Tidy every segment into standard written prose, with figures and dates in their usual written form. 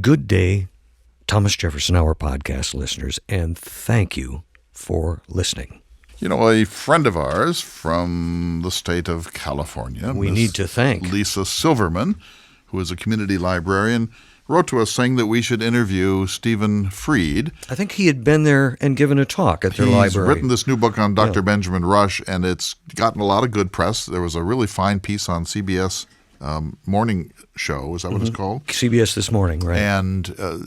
Good day, Thomas Jefferson Hour podcast listeners, and thank you for listening. You know, a friend of ours from the state of California, We need to thank Lisa Silverman, who is a community librarian, wrote to us saying that we should interview Stephen Fried. I think he had been there and given a talk at their library. He's written this new book on Dr. Benjamin Rush, and it's gotten a lot of good press. There was a really fine piece on CBS morning show. Is that what it's called? CBS This Morning, right. And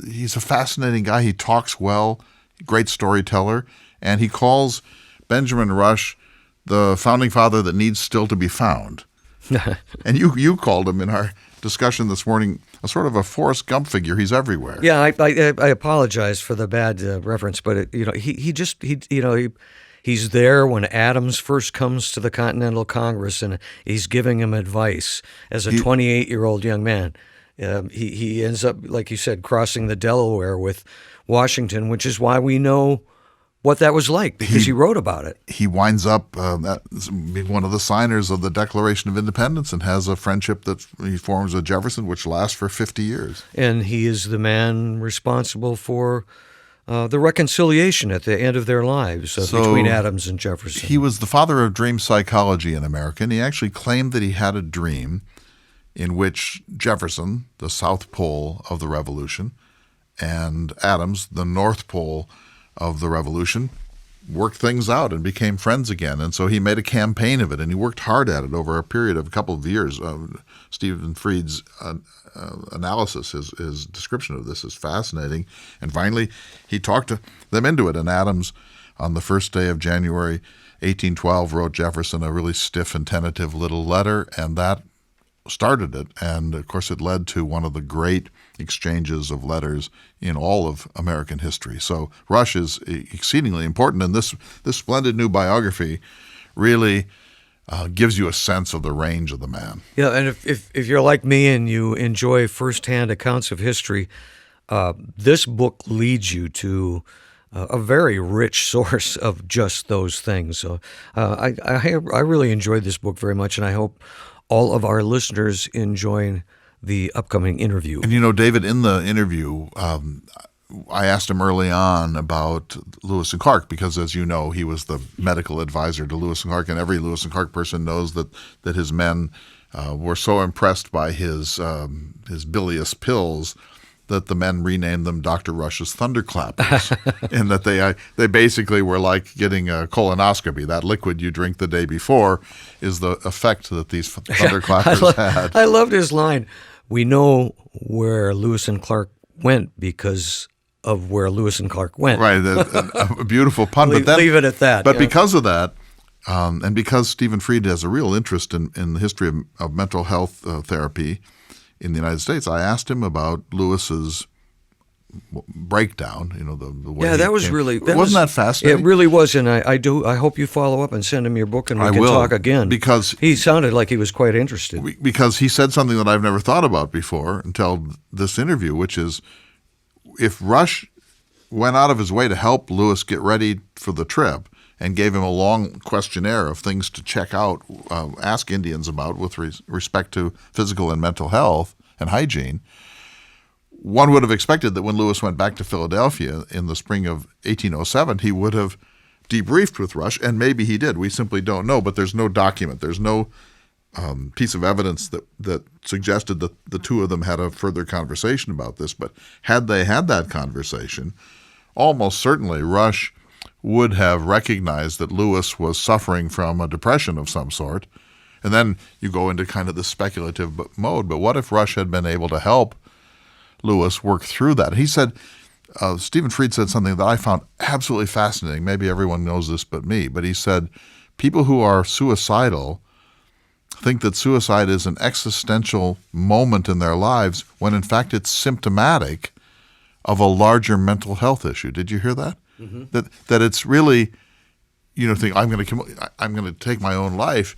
he's a fascinating guy. He talks well, great storyteller, and he calls Benjamin Rush the founding father that needs still to be found. And you called him in our discussion this morning a sort of a Forrest Gump figure. He's everywhere. Yeah, I apologize for the bad reference, but he's there when Adams first comes to the Continental Congress, and he's giving him advice as a 28-year-old young man. He ends up, like you said, crossing the Delaware with Washington, which is why we know what that was like, because he wrote about it. He winds up being one of the signers of the Declaration of Independence and has a friendship that he forms with Jefferson, which lasts for 50 years. And he is the man responsible for the reconciliation at the end of their lives between Adams and Jefferson. He was the father of dream psychology in America, and he actually claimed that he had a dream in which Jefferson, the South Pole of the Revolution, and Adams, the North Pole of the Revolution, worked things out and became friends again. And so he made a campaign of it, and he worked hard at it over a period of a couple of years. Stephen Fried's analysis, his description of this is fascinating. And finally, he talked them into it. And Adams, on the first day of January 1812, wrote Jefferson a really stiff and tentative little letter, and that started it. And, of course, it led to one of the great exchanges of letters in all of American history. So Rush is exceedingly important, and this splendid new biography really gives you a sense of the range of the man. Yeah, and if you're like me and you enjoy firsthand accounts of history, this book leads you to a very rich source of just those things. So I really enjoyed this book very much, and I hope all of our listeners enjoy the upcoming interview. And you know, David, in the interview, I asked him early on about Lewis and Clark because, as you know, he was the medical advisor to Lewis and Clark, and every Lewis and Clark person knows that his men were so impressed by his bilious pills that the men renamed them Dr. Rush's Thunderclappers, and that they basically were like getting a colonoscopy. That liquid you drink the day before is the effect that these Thunderclappers had. I loved his line. We know where Lewis and Clark went because of where Lewis and Clark went. Right, a beautiful pun. Leave it at that. But because of that, and because Stephen Fried has a real interest in the history of mental health therapy in the United States, I asked him about Lewis's breakdown. You know, the way. Yeah, that was really. Wasn't that fascinating? It really was, and I hope you follow up and send him your book, and we can talk again. Because he sounded like he was quite interested. Because he said something that I've never thought about before until this interview, which is, if Rush went out of his way to help Lewis get ready for the trip and gave him a long questionnaire of things to check out, ask Indians about with respect to physical and mental health and hygiene, one would have expected that when Lewis went back to Philadelphia in the spring of 1807, he would have debriefed with Rush, and maybe he did. We simply don't know, but there's no document. There's no piece of evidence that suggested that the two of them had a further conversation about this. But had they had that conversation, almost certainly Rush would have recognized that Lewis was suffering from a depression of some sort. And then you go into kind of the speculative mode. But what if Rush had been able to help Lewis work through that? He said, Stephen Fried said something that I found absolutely fascinating. Maybe everyone knows this but me. But he said, people who are suicidal think that suicide is an existential moment in their lives when in fact it's symptomatic of a larger mental health issue. Did you hear that? Mm-hmm. That it's really, think I'm going to take my own life.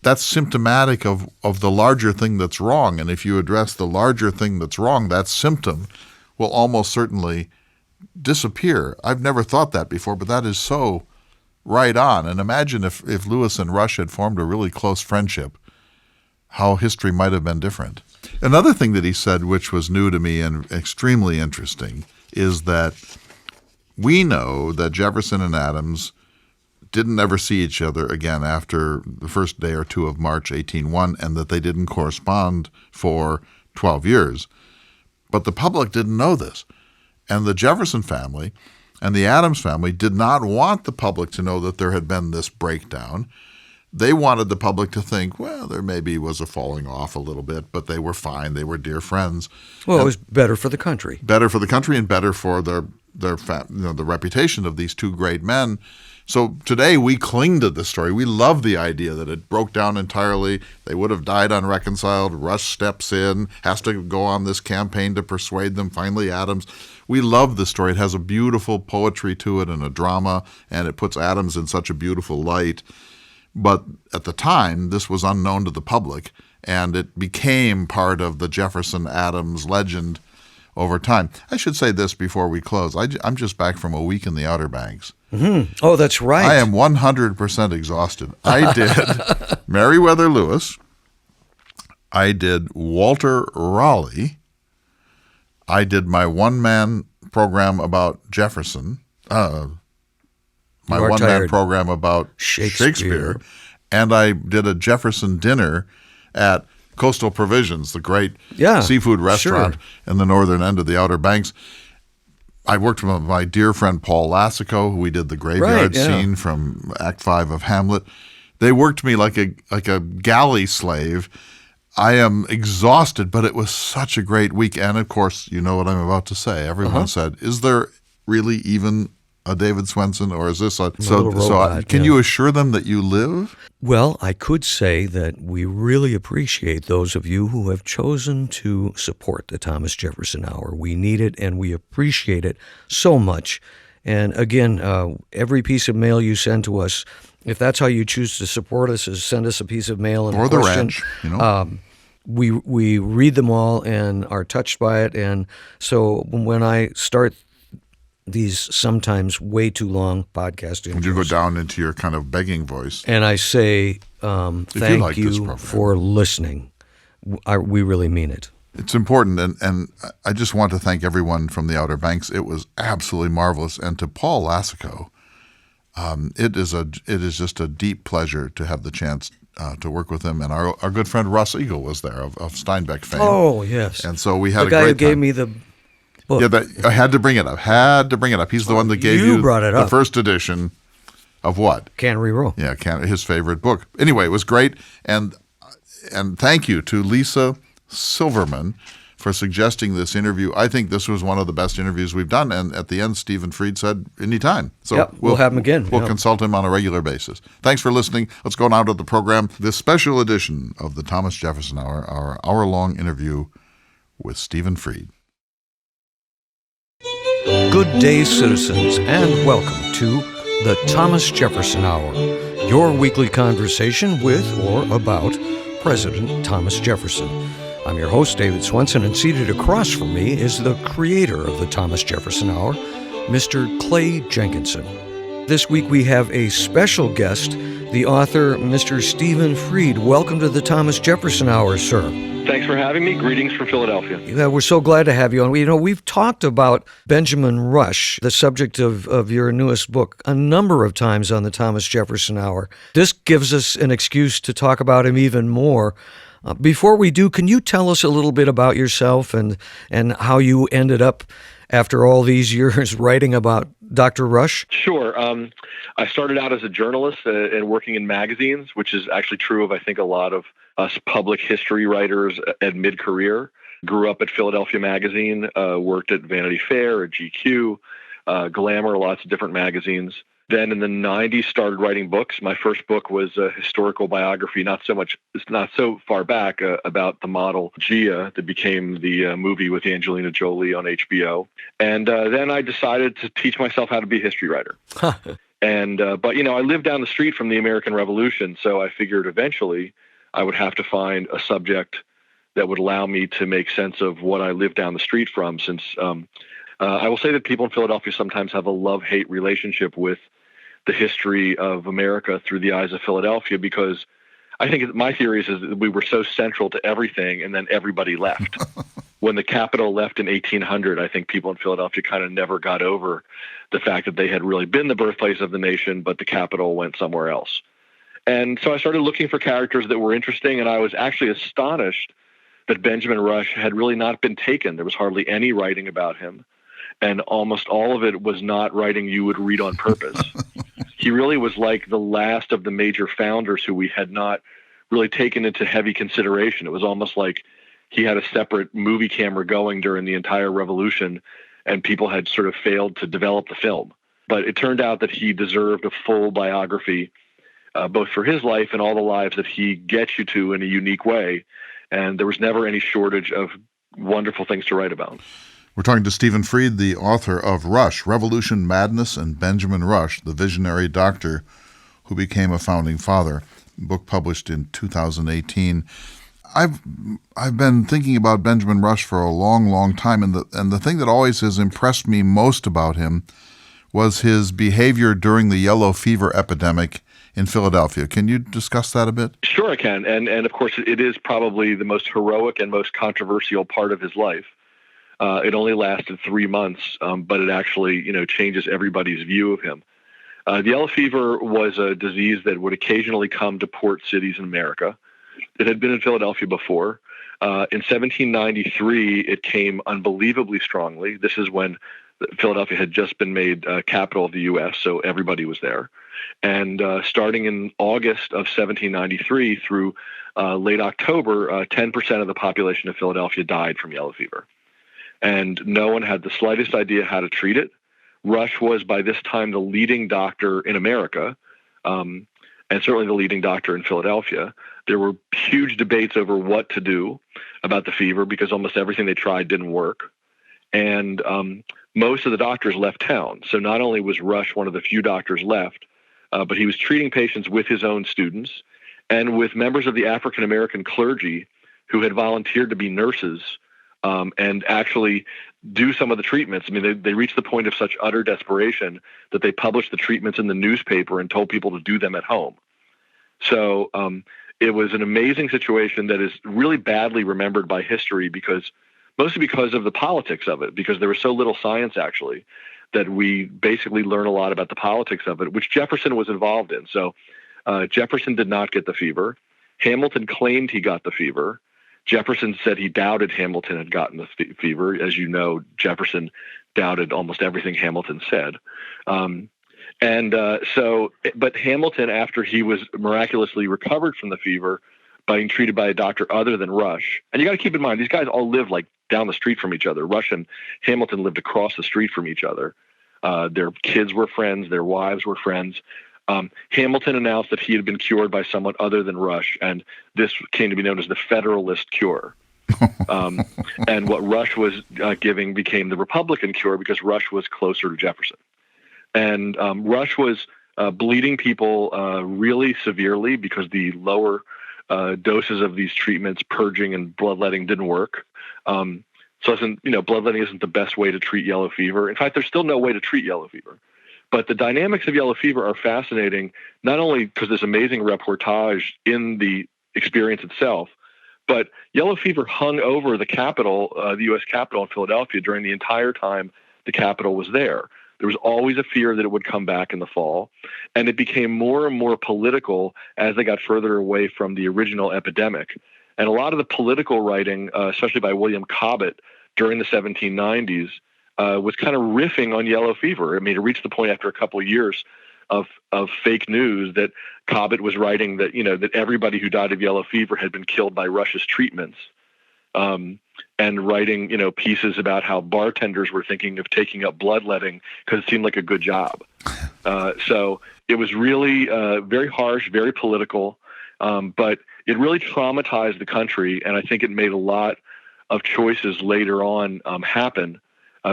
That's symptomatic of the larger thing that's wrong. And if you address the larger thing that's wrong, that symptom will almost certainly disappear. I've never thought that before, but that is so right on. And imagine if Lewis and Rush had formed a really close friendship, how history might have been different. Another thing that he said, which was new to me and extremely interesting, is that we know that Jefferson and Adams didn't ever see each other again after the first day or two of March 1801, and that they didn't correspond for 12 years. But the public didn't know this. And the Jefferson family and the Adams family did not want the public to know that there had been this breakdown. They wanted the public to think, well, there maybe was a falling off a little bit, but they were fine. They were dear friends. Well, it was better for the country. Better for the country and better for the reputation of these two great men. So today we cling to this story. We love the idea that it broke down entirely. They would have died unreconciled. Rush steps in, has to go on this campaign to persuade them. Finally, Adams. We love the story. It has a beautiful poetry to it and a drama, and it puts Adams in such a beautiful light. But at the time, this was unknown to the public, and it became part of the Jefferson-Adams legend over time. I should say this before we close. I'm just back from a week in the Outer Banks. Mm-hmm. Oh, that's right. I am 100% exhausted. I did Meriwether Lewis. I did Walter Raleigh. I did my one-man program about Jefferson. My one-man program about Shakespeare. And I did a Jefferson dinner at Coastal Provisions, the great seafood restaurant in the northern end of the Outer Banks. I worked with my dear friend Paul Lassico, who we did the graveyard scene from Act 5 of Hamlet. They worked me like a galley slave. I am exhausted, but it was such a great week. And, of course, you know what I'm about to say. Everyone said, is there really even a David Swenson, or is this a robot, can you assure them that you live? Well, I could say that we really appreciate those of you who have chosen to support the Thomas Jefferson Hour. We need it, and we appreciate it so much. And again, every piece of mail you send to us, if that's how you choose to support us, is send us a piece of mail and or the ranch, you know. We read them all and are touched by it. And so when I start these sometimes way too long podcast interviews, you go down into your kind of begging voice, and I say, thank you for listening. We really mean it. It's important, and I just want to thank everyone from the Outer Banks. It was absolutely marvelous. And to Paul Lassico, it is just a deep pleasure to have the chance to work with him. And our good friend Russ Eagle was there of Steinbeck fame. Oh, yes. And so we had a great time. The guy who gave me the book. Yeah, I had to bring it up. He's the one that gave you brought it up. The first edition of what? Cannery Row. Yeah, his favorite book. Anyway, it was great. And thank you to Lisa Silverman for suggesting this interview. I think this was one of the best interviews we've done. And at the end, Stephen Fried said, anytime. So we'll have him again. We'll consult him on a regular basis. Thanks for listening. Let's go now to the program. This special edition of the Thomas Jefferson Hour, our hour-long interview with Stephen Fried. Good day, citizens, and welcome to the Thomas Jefferson Hour, your weekly conversation with or about President Thomas Jefferson. I'm your host, David Swenson, and seated across from me is the creator of the Thomas Jefferson Hour, Mr. Clay Jenkinson. This week we have a special guest, the author, Mr. Stephen Fried. Welcome to the Thomas Jefferson Hour, sir. Thanks for having me. Greetings from Philadelphia. Yeah, we're so glad to have you on. We've talked about Benjamin Rush, the subject of your newest book, a number of times on the Thomas Jefferson Hour. This gives us an excuse to talk about him even more. Before we do, can you tell us a little bit about yourself and how you ended up, after all these years, writing about Dr. Rush? Sure. I started out as a journalist and working in magazines, which is actually true of, I think, a lot of us public history writers at mid-career. Grew up at Philadelphia Magazine, worked at Vanity Fair, at GQ, Glamour, lots of different magazines. Then in the 90s, started writing books. My first book was a historical biography, not so far back, about the model Gia that became the movie with Angelina Jolie on HBO. And then I decided to teach myself how to be a history writer. But I lived down the street from the American Revolution, so I figured eventually I would have to find a subject that would allow me to make sense of what I lived down the street from, since I will say that people in Philadelphia sometimes have a love-hate relationship with the history of America through the eyes of Philadelphia, because I think my theory is that we were so central to everything, and then everybody left. When the Capitol left in 1800, I think people in Philadelphia kind of never got over the fact that they had really been the birthplace of the nation, but the Capitol went somewhere else. And so I started looking for characters that were interesting, and I was actually astonished that Benjamin Rush had really not been taken. There was hardly any writing about him, and almost all of it was not writing you would read on purpose. He really was like the last of the major founders who we had not really taken into heavy consideration. It was almost like he had a separate movie camera going during the entire revolution, and people had sort of failed to develop the film. But it turned out that he deserved a full biography, both for his life and all the lives that he gets you to in a unique way. And there was never any shortage of wonderful things to write about. We're talking to Stephen Fried, the author of Rush, Revolution, Madness, and Benjamin Rush, the visionary doctor who became a founding father, book published in 2018. I've been thinking about Benjamin Rush for a long, long time, and the thing that always has impressed me most about him was his behavior during the yellow fever epidemic in Philadelphia. Can you discuss that a bit? Sure, I can. And of course, it is probably the most heroic and most controversial part of his life. It only lasted 3 months, but it actually, changes everybody's view of him. The yellow fever was a disease that would occasionally come to port cities in America. It had been in Philadelphia before. In 1793, it came unbelievably strongly. This is when Philadelphia had just been made capital of the U.S., so everybody was there. And starting in August of 1793 through late October, 10% of the population of Philadelphia died from yellow fever. And no one had the slightest idea how to treat it. Rush was, by this time, the leading doctor in America, and certainly the leading doctor in Philadelphia. There were huge debates over what to do about the fever because almost everything they tried didn't work. And most of the doctors left town. So not only was Rush one of the few doctors left, but he was treating patients with his own students and with members of the African-American clergy who had volunteered to be nurses and actually do some of the treatments. I mean, they reached the point of such utter desperation that they published the treatments in the newspaper and told people to do them at home. So it was an amazing situation that is really badly remembered by history mostly because of the politics of it, because there was so little science actually that we basically learn a lot about the politics of it, which Jefferson was involved in. So Jefferson did not get the fever. Hamilton claimed he got the fever. Jefferson said he doubted Hamilton had gotten the fever. As you know, Jefferson doubted almost everything Hamilton said. But Hamilton, after he was miraculously recovered from the fever, being treated by a doctor other than Rush. And you got to keep in mind, these guys all live like down the street from each other. Rush and Hamilton lived across the street from each other. Their kids were friends. Their wives were friends. Hamilton announced that he had been cured by someone other than Rush, and this came to be known as the Federalist cure. And what Rush was giving became the Republican cure because Rush was closer to Jefferson. And Rush was bleeding people really severely because the lower doses of these treatments, purging and bloodletting, didn't work. Bloodletting isn't the best way to treat yellow fever. In fact, there's still no way to treat yellow fever. But the dynamics of yellow fever are fascinating, not only because there's amazing reportage in the experience itself, but yellow fever hung over the Capitol, the U.S. Capitol in Philadelphia during the entire time the Capitol was there. There was always a fear that it would come back in the fall, and it became more and more political as they got further away from the original epidemic. And a lot of the political writing, especially by William Cobbett during the 1790s, was kind of riffing on yellow fever. I mean, it reached the point after a couple of years of fake news that Cobbett was writing that, that everybody who died of yellow fever had been killed by Rush's treatments. And writing, pieces about how bartenders were thinking of taking up bloodletting because it seemed like a good job. So it was really very harsh, very political, but it really traumatized the country, and I think it made a lot of choices later on happen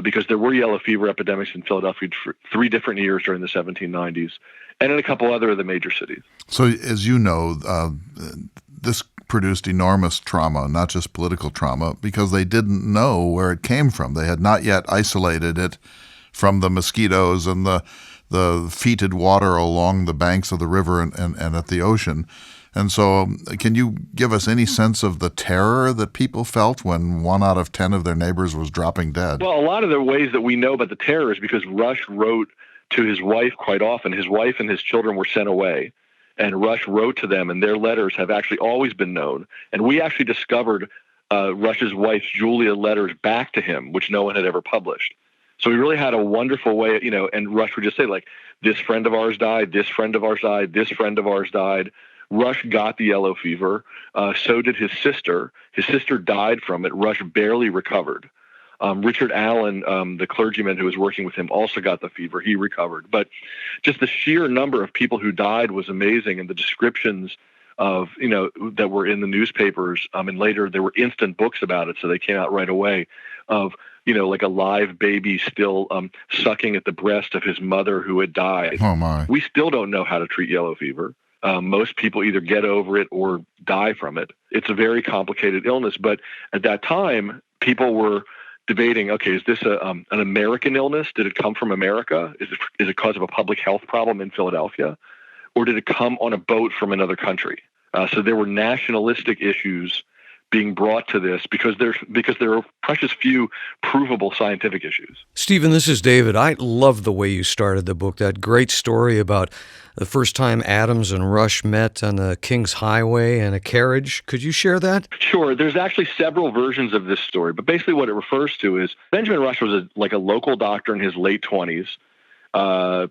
because there were yellow fever epidemics in Philadelphia for 3 different years during the 1790s and in a couple other of the major cities. So as you know, this produced enormous trauma, not just political trauma, because they didn't know where it came from. They had not yet isolated it from the mosquitoes and the fetid water along the banks of the river and at the ocean. And so can you give us any sense of the terror that people felt when 1 out of 10 of their neighbors was dropping dead? Well, a lot of the ways that we know about the terror is because Rush wrote to his wife quite often. His wife and his children were sent away, and Rush wrote to them, and their letters have actually always been known. And we actually discovered Rush's wife's Julia letters back to him, which no one had ever published. So we really had a wonderful way, and Rush would just say, like, this friend of ours died, this friend of ours died, this friend of ours died. Rush got the yellow fever. So did his sister. His sister died from it. Rush barely recovered. Richard Allen, the clergyman who was working with him, also got the fever. He recovered. But just the sheer number of people who died was amazing, and the descriptions of, that were in the newspapers. And later there were instant books about it, so they came out right away, of, like a live baby still sucking at the breast of his mother who had died. Oh, my. We still don't know how to treat yellow fever. Most people either get over it or die from it. It's a very complicated illness. But at that time, people were debating, okay, is this an American illness? Did it come from America? Is it cause of a public health problem in Philadelphia? Or did it come on a boat from another country? So there were nationalistic issues being brought to this because there are precious few provable scientific issues. Stephen, this is David. I love the way you started the book, that great story about the first time Adams and Rush met on the King's Highway in a carriage. Could you share that? Sure. There's actually several versions of this story, but basically what it refers to is Benjamin Rush was a local doctor in his late 20s.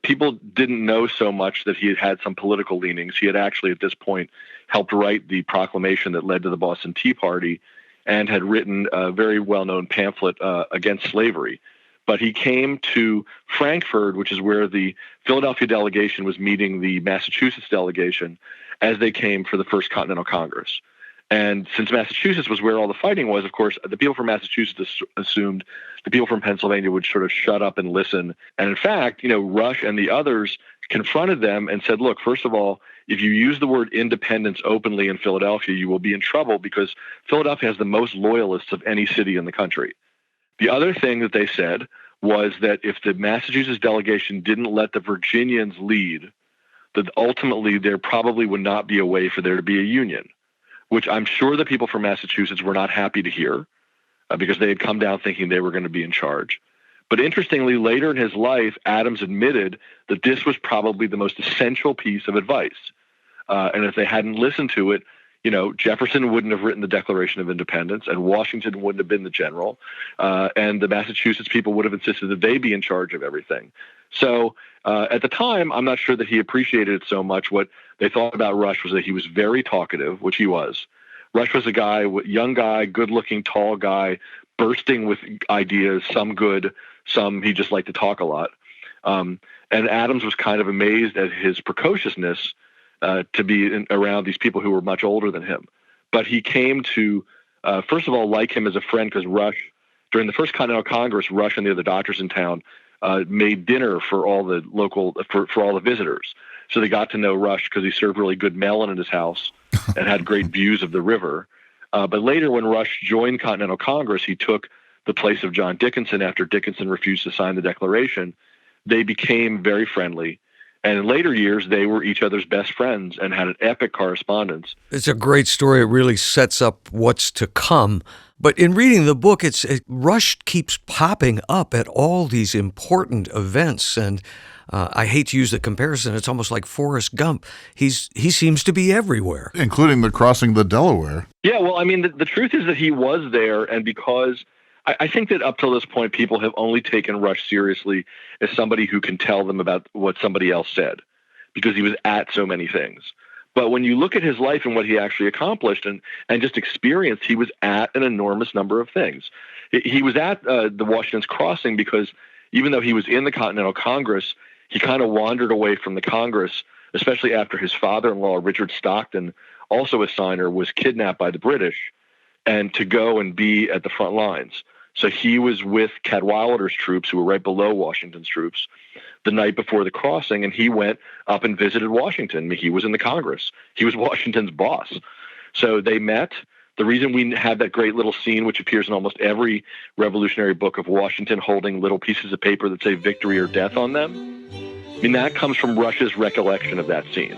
People didn't know so much that he had had some political leanings. He had actually, at this point, helped write the proclamation that led to the Boston Tea Party and had written a very well-known pamphlet against slavery. But he came to Frankfurt, which is where the Philadelphia delegation was meeting the Massachusetts delegation as they came for the First Continental Congress. And since Massachusetts was where all the fighting was, of course, the people from Massachusetts assumed the people from Pennsylvania would sort of shut up and listen. And in fact, Rush and the others confronted them and said, look, first of all, if you use the word independence openly in Philadelphia, you will be in trouble because Philadelphia has the most loyalists of any city in the country. The other thing that they said was that if the Massachusetts delegation didn't let the Virginians lead, that ultimately there probably would not be a way for there to be a union, which I'm sure the people from Massachusetts were not happy to hear because they had come down thinking they were going to be in charge. But interestingly, later in his life, Adams admitted that this was probably the most essential piece of advice. And if they hadn't listened to it, Jefferson wouldn't have written the Declaration of Independence, and Washington wouldn't have been the general, and the Massachusetts people would have insisted that they be in charge of everything. So at the time, I'm not sure that he appreciated it so much. What they thought about Rush was that he was very talkative, which he was. Rush was a guy, young guy, good-looking, tall guy, bursting with ideas, some good, some he just liked to talk a lot. And Adams was kind of amazed at his precociousness to be around these people who were much older than him. But he came to, first of all, like him as a friend because Rush, during the First Continental Congress, Rush and the other doctors in town made dinner for all the for all the visitors. So they got to know Rush because he served really good melon in his house and had great views of the river. But later when Rush joined Continental Congress, he took the place of John Jenkinson after Jenkinson refused to sign the Declaration. They became very friendly. And in later years, they were each other's best friends and had an epic correspondence. It's a great story. It really sets up what's to come. But in reading the book, Rush keeps popping up at all these important events. And I hate to use the comparison. It's almost like Forrest Gump. He seems to be everywhere. Including the crossing the Delaware. Yeah, well, I mean, the truth is that he was there, and because I think that up till this point, people have only taken Rush seriously as somebody who can tell them about what somebody else said, because he was at so many things. But when you look at his life and what he actually accomplished and just experienced, he was at an enormous number of things. He was at the Washington's Crossing because even though he was in the Continental Congress, he kind of wandered away from the Congress, especially after his father-in-law, Richard Stockton, also a signer, was kidnapped by the British, and to go and be at the front lines. So he was with Cadwalader's troops, who were right below Washington's troops, the night before the crossing, and he went up and visited Washington. I mean, he was in the Congress. He was Washington's boss. So they met. The reason we have that great little scene, which appears in almost every revolutionary book, of Washington holding little pieces of paper that say victory or death on them, I mean, that comes from Rush's recollection of that scene.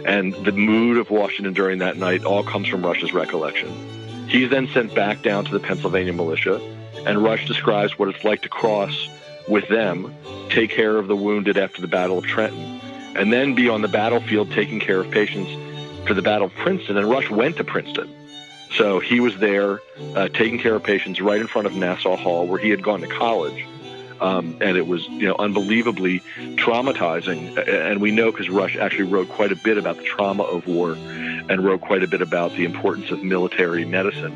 And the mood of Washington during that night all comes from Rush's recollection. He's then sent back down to the Pennsylvania militia, and Rush describes what it's like to cross with them, take care of the wounded after the Battle of Trenton, and then be on the battlefield taking care of patients for the Battle of Princeton. And Rush went to Princeton. So he was there taking care of patients right in front of Nassau Hall, where he had gone to college. And it was, unbelievably traumatizing. And we know because Rush actually wrote quite a bit about the trauma of war and wrote quite a bit about the importance of military medicine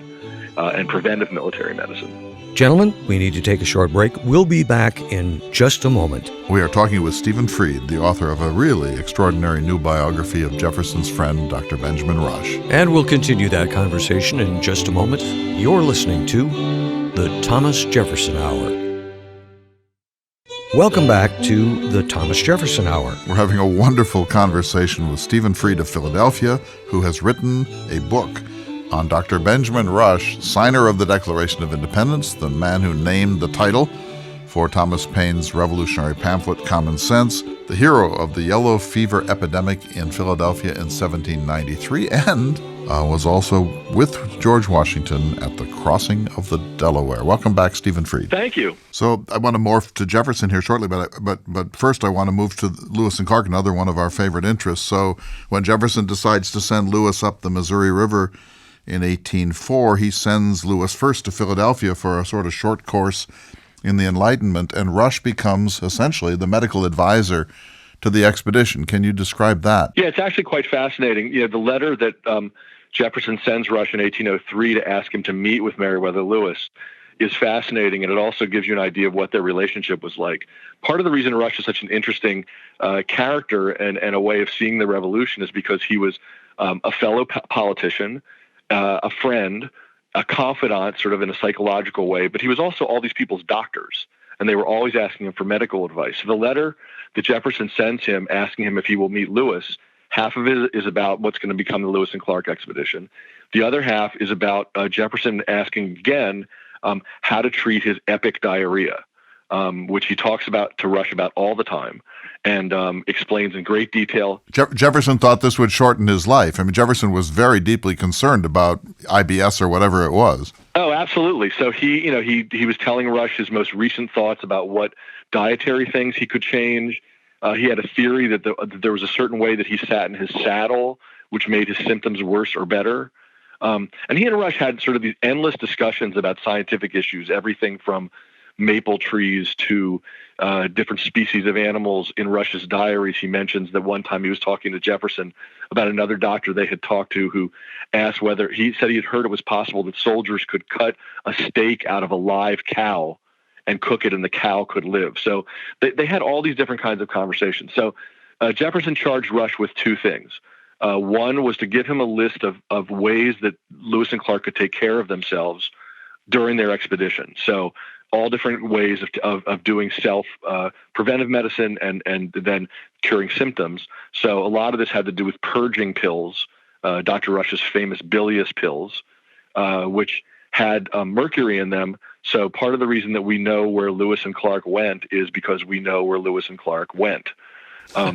and preventive military medicine. Gentlemen, we need to take a short break. We'll be back in just a moment. We are talking with Stephen Fried, the author of a really extraordinary new biography of Jefferson's friend, Dr. Benjamin Rush. And we'll continue that conversation in just a moment. You're listening to the Thomas Jefferson Hour. Welcome back to the Thomas Jefferson Hour. We're having a wonderful conversation with Stephen Fried of Philadelphia, who has written a book on Dr. Benjamin Rush, signer of the Declaration of Independence, the man who named the title for Thomas Paine's revolutionary pamphlet, Common Sense, the hero of the yellow fever epidemic in Philadelphia in 1793, and was also with George Washington at the crossing of the Delaware. Welcome back, Stephen Fried. Thank you. So I want to morph to Jefferson here shortly, but first I want to move to Lewis and Clark, another one of our favorite interests. So when Jefferson decides to send Lewis up the Missouri River in 1804, he sends Lewis first to Philadelphia for a sort of short course in the Enlightenment, and Rush becomes essentially the medical advisor to the expedition. Can you describe that? Yeah, it's actually quite fascinating. The letter that Jefferson sends Rush in 1803 to ask him to meet with Meriwether Lewis is fascinating, and it also gives you an idea of what their relationship was like. Part of the reason Rush is such an interesting character and a way of seeing the revolution is because he was a fellow politician, a friend, a confidant, sort of in a psychological way, but he was also all these people's doctors, and they were always asking him for medical advice. So the letter that Jefferson sends him asking him if he will meet Lewis, half of it is about what's going to become the Lewis and Clark expedition. The other half is about Jefferson asking again how to treat his epic diarrhea, which he talks about to Rush about all the time, and explains in great detail. Jefferson thought this would shorten his life. I mean, Jefferson was very deeply concerned about IBS or whatever it was. Oh, absolutely. So he was telling Rush his most recent thoughts about what dietary things he could change. He had a theory that there was a certain way that he sat in his saddle, which made his symptoms worse or better. And he and Rush had sort of these endless discussions about scientific issues, everything from maple trees to different species of animals. In Rush's diaries, he mentions that one time he was talking to Jefferson about another doctor they had talked to who asked whether, he said he had heard it was possible that soldiers could cut a steak out of a live cow and cook it and the cow could live. So they had all these different kinds of conversations. So Jefferson charged Rush with two things. One was to give him a list of ways that Lewis and Clark could take care of themselves during their expedition. So all different ways of doing preventive medicine and then curing symptoms. So a lot of this had to do with purging pills, Dr. Rush's famous bilious pills, which had mercury in them. So part of the reason that we know where Lewis and Clark went is because we know where Lewis and Clark went. So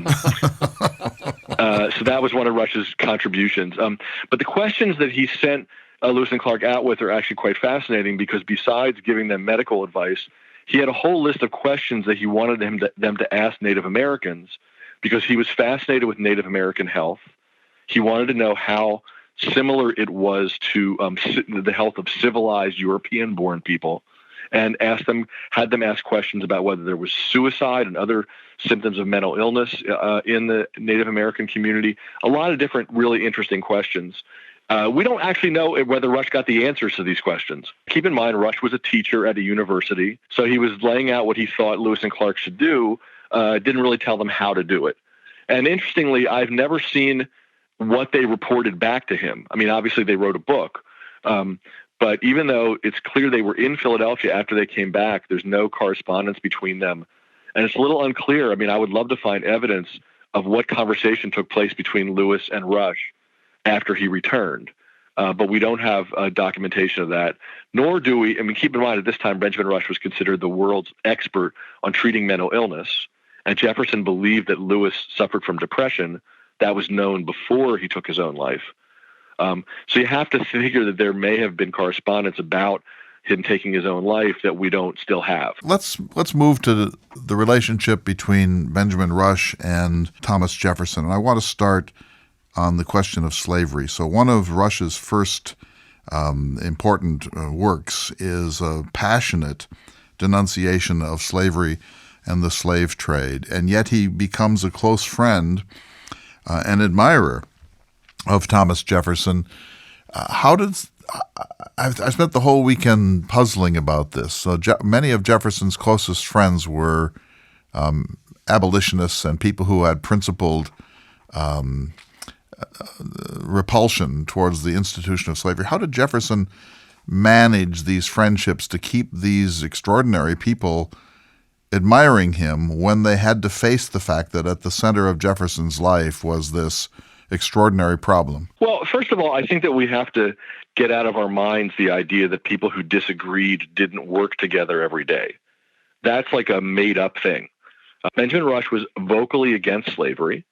that was one of Rush's contributions. But the questions that he sent Lewis and Clark out with are actually quite fascinating because besides giving them medical advice, he had a whole list of questions that he wanted them to ask Native Americans because he was fascinated with Native American health. He wanted to know how similar it was to the health of civilized European-born people, and had them ask questions about whether there was suicide and other symptoms of mental illness in the Native American community. A lot of different really interesting questions. We don't actually know whether Rush got the answers to these questions. Keep in mind, Rush was a teacher at a university, so he was laying out what he thought Lewis and Clark should do, didn't really tell them how to do it. And interestingly, I've never seen what they reported back to him. I mean, obviously they wrote a book, but even though it's clear they were in Philadelphia after they came back, there's no correspondence between them. And it's a little unclear. I mean, I would love to find evidence of what conversation took place between Lewis and Rush after he returned. But we don't have documentation of that, nor do we. I mean, keep in mind, at this time, Benjamin Rush was considered the world's expert on treating mental illness, and Jefferson believed that Lewis suffered from depression. that was known before he took his own life. So you have to figure that there may have been correspondence about him taking his own life that we don't still have. Let's move to the relationship between Benjamin Rush and Thomas Jefferson. And I want to start on the question of slavery. So one of Rush's first important works is a passionate denunciation of slavery and the slave trade. And yet he becomes a close friend and admirer of Thomas Jefferson. I spent the whole weekend puzzling about this. So many of Jefferson's closest friends were abolitionists and people who had principled repulsion towards the institution of slavery. How did Jefferson manage these friendships to keep these extraordinary people admiring him when they had to face the fact that at the center of Jefferson's life was this extraordinary problem? Well, first of all, I think that we have to get out of our minds the idea that people who disagreed didn't work together every day. That's like a made-up thing. Benjamin Rush was vocally against slavery,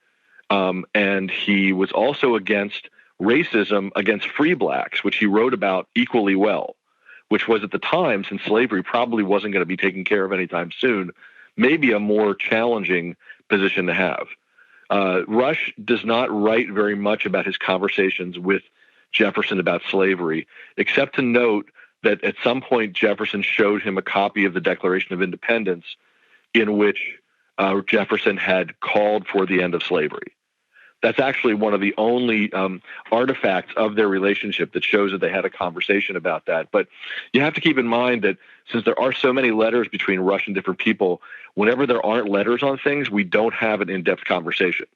and he was also against racism against free blacks, which he wrote about equally well, which was at the time, since slavery probably wasn't going to be taken care of anytime soon, maybe a more challenging position to have. Rush does not write very much about his conversations with Jefferson about slavery, except to note that at some point Jefferson showed him a copy of the Declaration of Independence in which Jefferson had called for the end of slavery. That's actually one of the only artifacts of their relationship that shows that they had a conversation about that. But you have to keep in mind that since there are so many letters between Rush and different people, whenever there aren't letters on things, we don't have an in-depth conversation.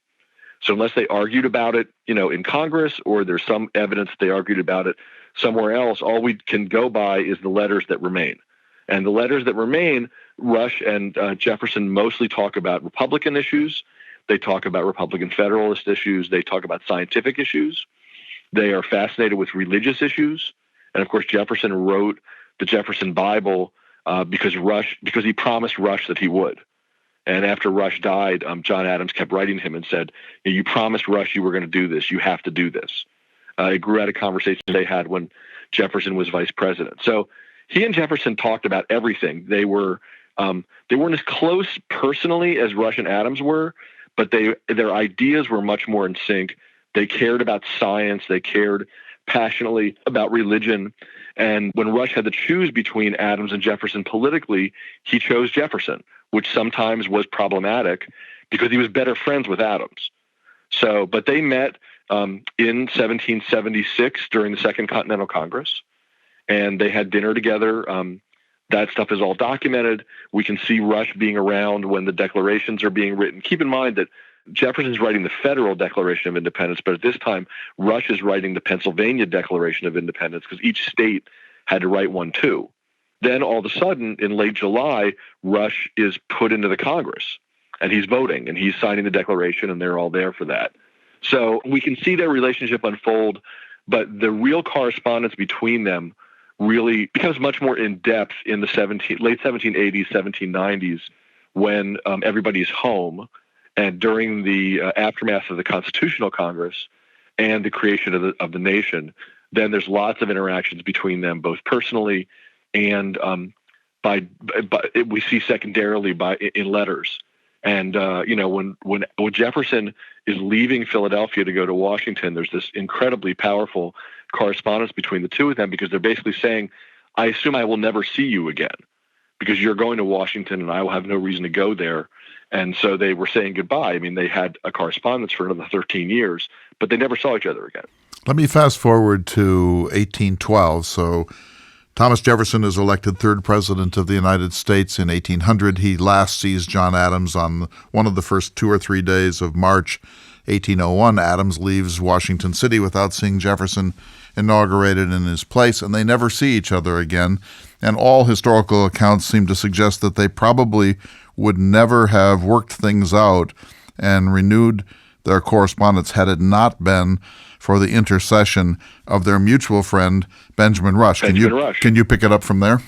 So unless they argued about it, in Congress, or there's some evidence they argued about it somewhere else, all we can go by is the letters that remain. And the letters that remain, Rush and Jefferson mostly talk about Republican issues. They talk about Republican Federalist issues. They talk about scientific issues. They are fascinated with religious issues. And of course, Jefferson wrote the Jefferson Bible because he promised Rush that he would. And after Rush died, John Adams kept writing to him and said, "You promised Rush you were going to do this. You have to do this." It grew out of conversation they had when Jefferson was vice president. So he and Jefferson talked about everything. They weren't as close personally as Rush and Adams were, but their ideas were much more in sync. They cared about science. They cared passionately about religion. And when Rush had to choose between Adams and Jefferson politically, he chose Jefferson, which sometimes was problematic because he was better friends with Adams. But they met in 1776 during the Second Continental Congress, and they had dinner together. That stuff is all documented. We can see Rush being around when the declarations are being written. Keep in mind that Jefferson's writing the Federal Declaration of Independence, but at this time, Rush is writing the Pennsylvania Declaration of Independence because each state had to write one too. Then all of a sudden, in late July, Rush is put into the Congress, and he's voting, and he's signing the Declaration, and they're all there for that. So we can see their relationship unfold, but the real correspondence between them really becomes much more in-depth in the late 1780s, 1790s, when everybody's home, and during the aftermath of the Constitutional Congress and the creation of the nation. Then there's lots of interactions between them, both personally and we see secondarily in letters. And when Jefferson is leaving Philadelphia to go to Washington, there's this incredibly powerful correspondence between the two of them, because they're basically saying, "I assume I will never see you again because you're going to Washington and I will have no reason to go there." And so they were saying goodbye. I mean, they had a correspondence for another 13 years, but they never saw each other again. Let me fast forward to 1812. So Thomas Jefferson is elected third president of the United States in 1800. He last sees John Adams on one of the first 2 or 3 days of March 1801. Adams leaves Washington City without seeing Jefferson inaugurated in his place, and they never see each other again. And all historical accounts seem to suggest that they probably would never have worked things out and renewed their correspondence had it not been for the intercession of their mutual friend, Benjamin Rush. Can you pick it up from there?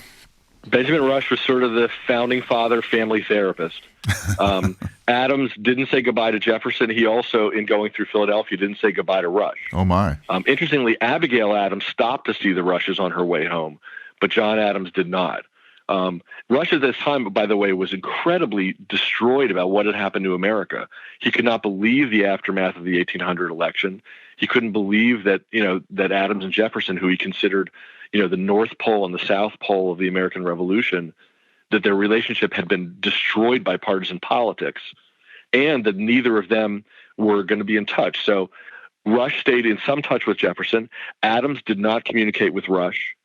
Benjamin Rush was sort of the founding father, family therapist. Adams didn't say goodbye to Jefferson. He also, in going through Philadelphia, didn't say goodbye to Rush. Oh, my. Interestingly, Abigail Adams stopped to see the Rushes on her way home, but John Adams did not. Rush at this time, by the way, was incredibly destroyed about what had happened to America. He could not believe the aftermath of the 1800 election. He couldn't believe that, that Adams and Jefferson, who he considered, the North Pole and the South Pole of the American Revolution, that their relationship had been destroyed by partisan politics, and that neither of them were going to be in touch. So Rush stayed in some touch with Jefferson. Adams did not communicate with Rush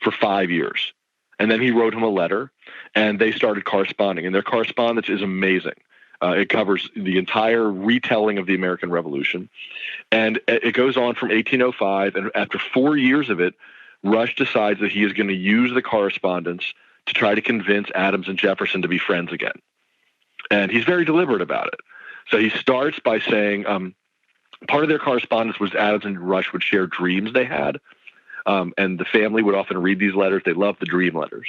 for 5 years. And then he wrote him a letter, and they started corresponding. And their correspondence is amazing. It covers the entire retelling of the American Revolution. And it goes on from 1805, and after 4 years of it, Rush decides that he is going to use the correspondence to try to convince Adams and Jefferson to be friends again. And he's very deliberate about it. So he starts by saying part of their correspondence was Adams and Rush would share dreams they had. And the family would often read these letters. They loved the dream letters.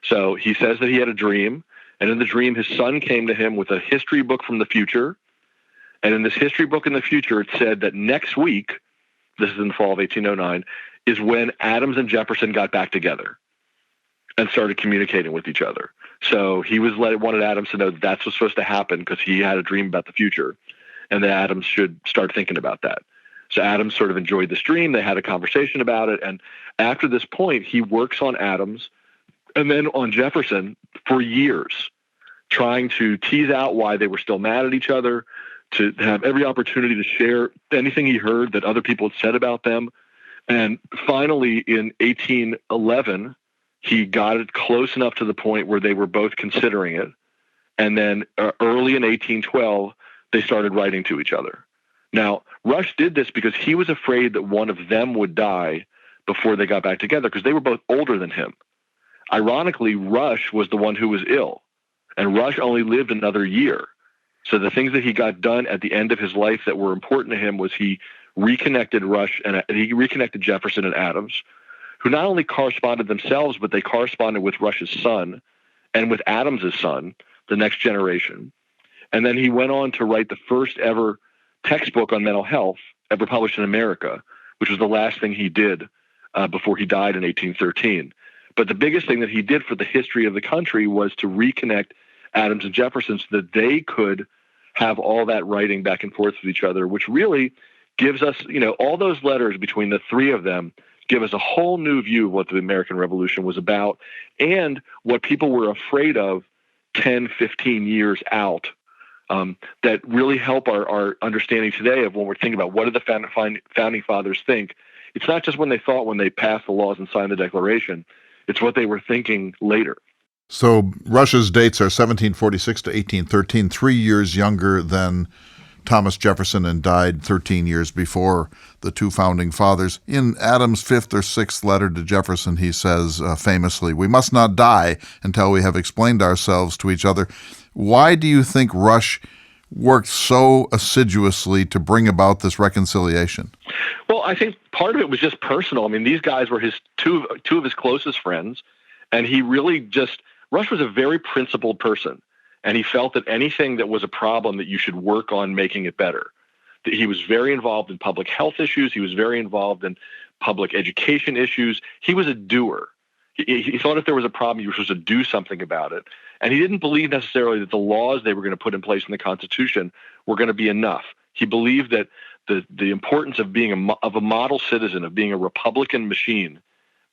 So he says that he had a dream, and in the dream, his son came to him with a history book from the future. And in this history book in the future, it said that next week, this is in the fall of 1809, is when Adams and Jefferson got back together and started communicating with each other. So he wanted Adams to know that that's what's supposed to happen because he had a dream about the future, and that Adams should start thinking about that. So Adams sort of enjoyed this dream. They had a conversation about it. And after this point, he works on Adams and then on Jefferson for years, trying to tease out why they were still mad at each other, to have every opportunity to share anything he heard that other people had said about them. And finally, in 1811, he got it close enough to the point where they were both considering it. And then early in 1812, they started writing to each other. Now, Rush did this because he was afraid that one of them would die before they got back together because they were both older than him. Ironically, Rush was the one who was ill, and Rush only lived another year. So the things that he got done at the end of his life that were important to him was he reconnected Jefferson and Adams, who not only corresponded themselves, but they corresponded with Rush's son and with Adams's son, the next generation. And then he went on to write the first ever textbook on mental health ever published in America, which was the last thing he did before he died in 1813. But the biggest thing that he did for the history of the country was to reconnect Adams and Jefferson so that they could have all that writing back and forth with each other, which really gives us, all those letters between the three of them give us a whole new view of what the American Revolution was about and what people were afraid of 10, 15 years out. That really help our understanding today of when we're thinking about what did the founding fathers think. It's not just when they thought when they passed the laws and signed the Declaration. It's what they were thinking later. So Rush's dates are 1746 to 1813, 3 years younger than Thomas Jefferson, and died 13 years before the two founding fathers. In Adams' fifth or sixth letter to Jefferson, he says famously, "We must not die until we have explained ourselves to each other." Why do you think Rush worked so assiduously to bring about this reconciliation? Well, I think part of it was just personal. I mean, these guys were his two of his closest friends, and he really Rush was a very principled person, and he felt that anything that was a problem that you should work on making it better. He was very involved in public health issues. He was very involved in public education issues. He was a doer. He thought if there was a problem, you were supposed to do something about it. And he didn't believe necessarily that the laws they were going to put in place in the Constitution were going to be enough. He believed that the importance of being a model citizen, of being a Republican machine,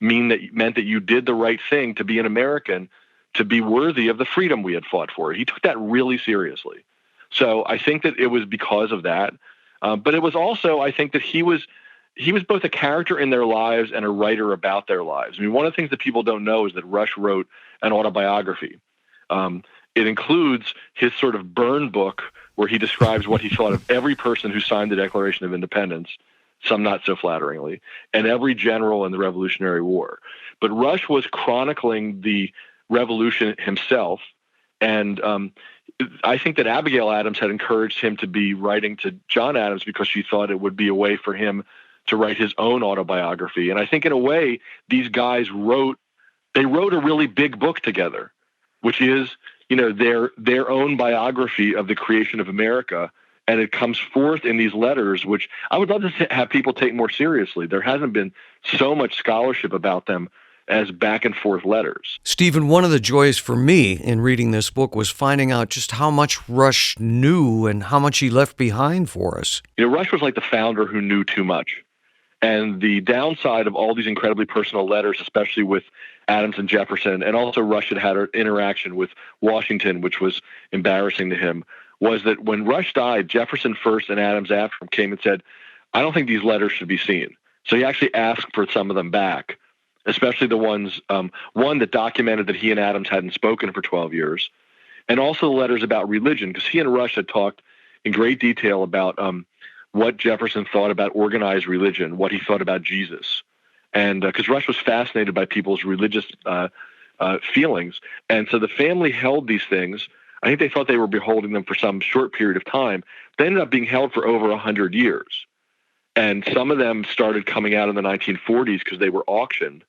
meant that you did the right thing to be an American, to be worthy of the freedom we had fought for. He took that really seriously. So I think that it was because of that. But it was also, I think that he was both a character in their lives and a writer about their lives. I mean, one of the things that people don't know is that Rush wrote an autobiography. It includes his sort of burn book where he describes what he thought of every person who signed the Declaration of Independence, some not so flatteringly, and every general in the Revolutionary War. But Rush was chronicling the revolution himself, and I think that Abigail Adams had encouraged him to be writing to John Adams because she thought it would be a way for him to write his own autobiography. And I think in a way, these guys wrote they wrote a really big book together, which is, their own biography of the creation of America. And it comes forth in these letters, which I would love to have people take more seriously. There hasn't been so much scholarship about them as back and forth letters. Stephen, one of the joys for me in reading this book was finding out just how much Rush knew and how much he left behind for us. Rush was like the founder who knew too much. And the downside of all these incredibly personal letters, especially with Adams and Jefferson, and also Rush had an interaction with Washington, which was embarrassing to him, was that when Rush died, Jefferson first and Adams after him came and said, I don't think these letters should be seen. So he actually asked for some of them back, especially the ones, one that documented that he and Adams hadn't spoken for 12 years, and also the letters about religion, because he and Rush had talked in great detail about what Jefferson thought about organized religion, what he thought about Jesus. And because Rush was fascinated by people's religious feelings. And so the family held these things. I think they thought they were beholding them for some short period of time. They ended up being held for over 100 years. And some of them started coming out in the 1940s because they were auctioned.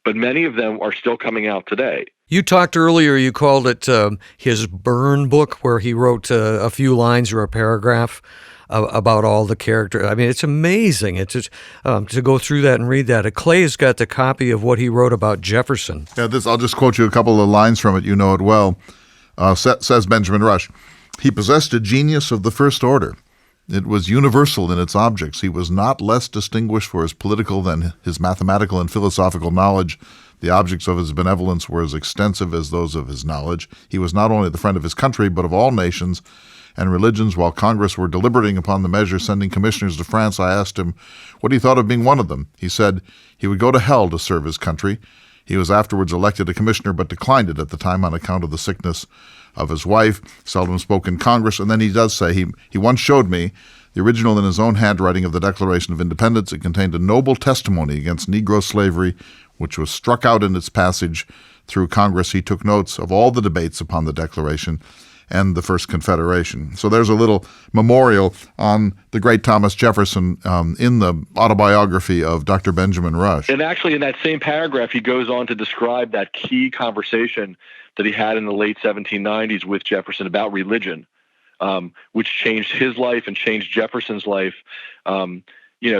But many of them are still coming out today. You talked earlier, you called it his burn book, where he wrote a few lines or a paragraph about all the characters. I mean, it's amazing. It's just, to go through that and read that. Clay's got the copy of what he wrote about Jefferson. Yeah, I'll just quote you a couple of lines from it. You know it well. Says Benjamin Rush, he possessed a genius of the first order. It was universal in its objects. He was not less distinguished for his political than his mathematical and philosophical knowledge. The objects of his benevolence were as extensive as those of his knowledge. He was not only the friend of his country, but of all nations and religions. While Congress were deliberating upon the measure sending commissioners to France, I asked him what he thought of being one of them. He said he would go to hell to serve his country. He was afterwards elected a commissioner, but declined it at the time on account of the sickness of his wife. Seldom spoke in Congress. And then he does say, he once showed me the original in his own handwriting of the Declaration of Independence. It contained a noble testimony against Negro slavery, which was struck out in its passage through Congress. He took notes of all the debates upon the Declaration and the First Confederation. So there's a little memorial on the great Thomas Jefferson in the autobiography of Dr. Benjamin Rush. And actually, in that same paragraph, he goes on to describe that key conversation that he had in the late 1790s with Jefferson about religion, which changed his life and changed Jefferson's life. He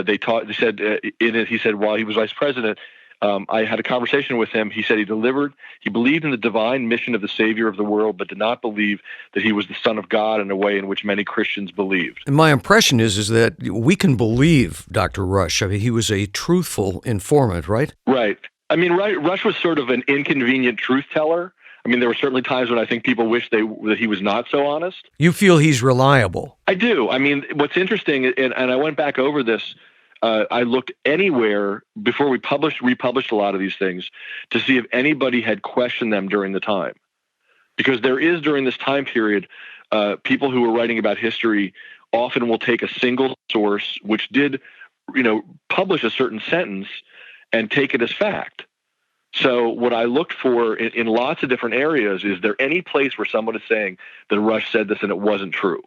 said while he was vice president, I had a conversation with him. He said he believed in the divine mission of the Savior of the world, but did not believe that he was the Son of God in a way in which many Christians believed. And my impression is that we can believe Dr. Rush. I mean, he was a truthful informant, right? Right. I mean, Rush was sort of an inconvenient truth teller. I mean, there were certainly times when I think people wish that he was not so honest. You feel he's reliable? I do. I mean, what's interesting, and I went back over this, I looked anywhere before we republished a lot of these things to see if anybody had questioned them during the time. Because there is, during this time period, people who are writing about history often will take a single source, which did, publish a certain sentence, and take it as fact. So what I looked for in lots of different areas is there any place where someone is saying that Rush said this and it wasn't true?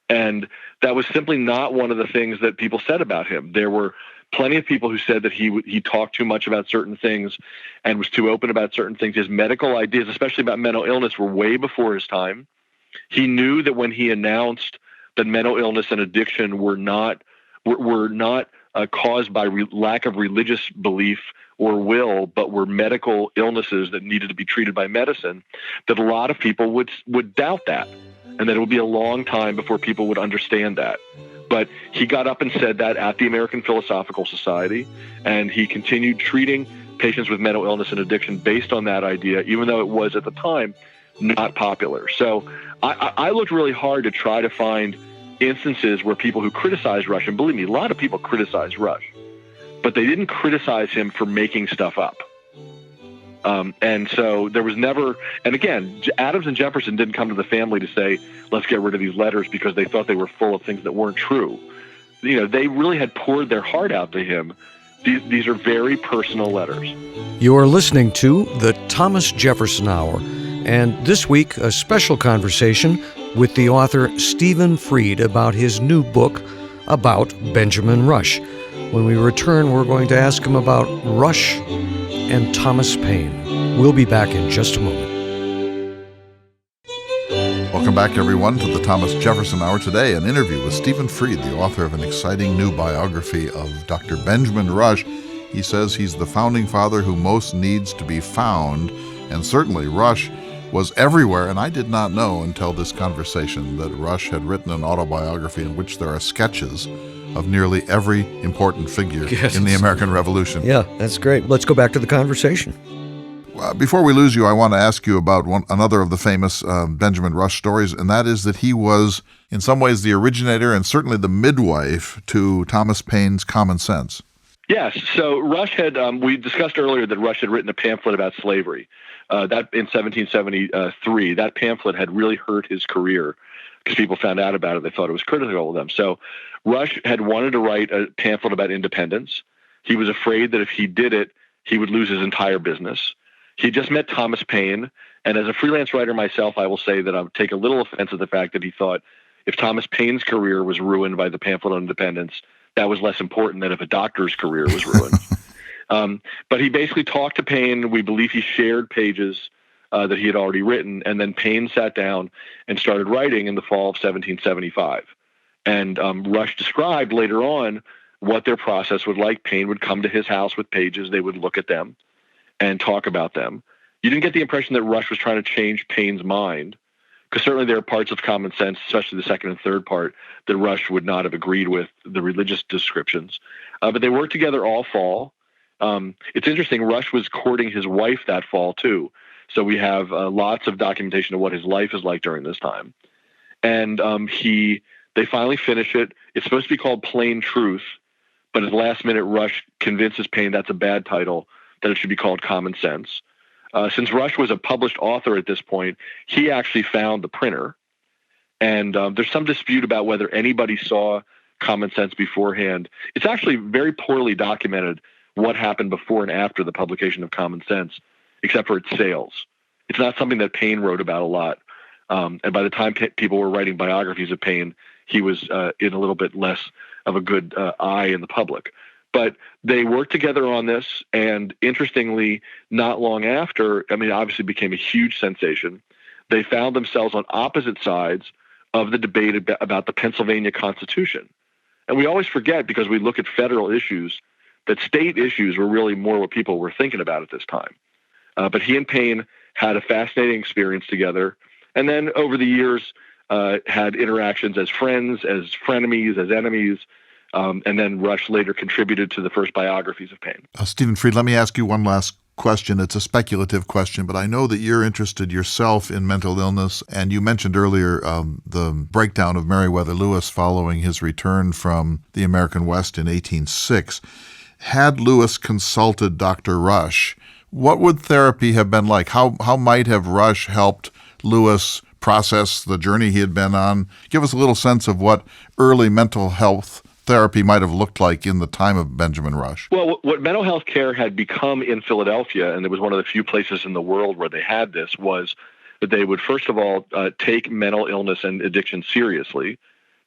And that was simply not one of the things that people said about him. There were plenty of people who said that he talked too much about certain things and was too open about certain things. His medical ideas, especially about mental illness, were way before his time. He knew that when he announced that mental illness and addiction were not caused by lack of religious belief or will, but were medical illnesses that needed to be treated by medicine, that a lot of people would doubt that, and that it would be a long time before people would understand that. But he got up and said that at the American Philosophical Society, and he continued treating patients with mental illness and addiction based on that idea, even though it was at the time not popular. So I looked really hard to try to find instances where people who criticized Rush, and believe me, a lot of people criticized Rush, but they didn't criticize him for making stuff up. And so there was never, and again, Adams and Jefferson didn't come to the family to say, let's get rid of these letters because they thought they were full of things that weren't true. They really had poured their heart out to him. These are very personal letters. You're listening to the Thomas Jefferson Hour, and this week, a special conversation with the author Stephen Fried about his new book about Benjamin Rush. When we return, we're going to ask him about Rush and Thomas Paine. We'll be back in just a moment. Welcome back, everyone, to the Thomas Jefferson Hour. Today, an interview with Stephen Fried, the author of an exciting new biography of Dr. Benjamin Rush. He says he's the founding father who most needs to be found, and certainly Rush was everywhere. And I did not know until this conversation that Rush had written an autobiography in which there are sketches of nearly every important figure in the American Revolution. Yeah, that's great. Let's go back to the conversation. Before we lose you, I want to ask you about another of the famous Benjamin Rush stories, and that is that he was, in some ways, the originator and certainly the midwife to Thomas Paine's Common Sense. Yes. So Rush had, we discussed earlier that Rush had written a pamphlet about slavery. That in 1773, that pamphlet had really hurt his career because people found out about it. They thought it was critical of them. So Rush had wanted to write a pamphlet about independence. He was afraid that if he did it, he would lose his entire business. He just met Thomas Paine, and as a freelance writer myself, I will say that I would take a little offense at the fact that he thought if Thomas Paine's career was ruined by the pamphlet on independence, that was less important than if a doctor's career was ruined. But he basically talked to Paine. We believe he shared pages that he had already written, and then Paine sat down and started writing in the fall of 1775. And Rush described later on what their process would like. Paine would come to his house with pages. They would look at them and talk about them. You didn't get the impression that Rush was trying to change Paine's mind, because certainly there are parts of Common Sense, especially the second and third part, that Rush would not have agreed with the religious descriptions. But they worked together all fall. It's interesting, Rush was courting his wife that fall too. So we have lots of documentation of what his life is like during this time. And they finally finish it. It's supposed to be called Plain Truth, but at the last minute, Rush convinces Paine that's a bad title, that it should be called Common Sense. Since Rush was a published author at this point, he actually found the printer. And there's some dispute about whether anybody saw Common Sense beforehand. It's actually very poorly documented what happened before and after the publication of Common Sense, except for its sales. It's not something that Paine wrote about a lot. And by the time people were writing biographies of Paine, he was in a little bit less of a good eye in the public. But they worked together on this, and interestingly, not long after, I mean, it obviously became a huge sensation. They found themselves on opposite sides of the debate about the Pennsylvania Constitution. And we always forget, because we look at federal issues, that state issues were really more what people were thinking about at this time. But he and Paine had a fascinating experience together, and then over the years had interactions as friends, as frenemies, as enemies. And then Rush later contributed to the first biographies of Paine. Stephen Fried, let me ask you one last question. It's a speculative question, but I know that you're interested yourself in mental illness, and you mentioned earlier the breakdown of Meriwether Lewis following his return from the American West in 1806. Had Lewis consulted Dr. Rush, what would therapy have been like? How might have Rush helped Lewis process the journey he had been on? Give us a little sense of what early mental health therapy might have looked like in the time of Benjamin Rush. Well, what mental health care had become in Philadelphia, and it was one of the few places in the world where they had this, was that they would first of all take mental illness and addiction seriously,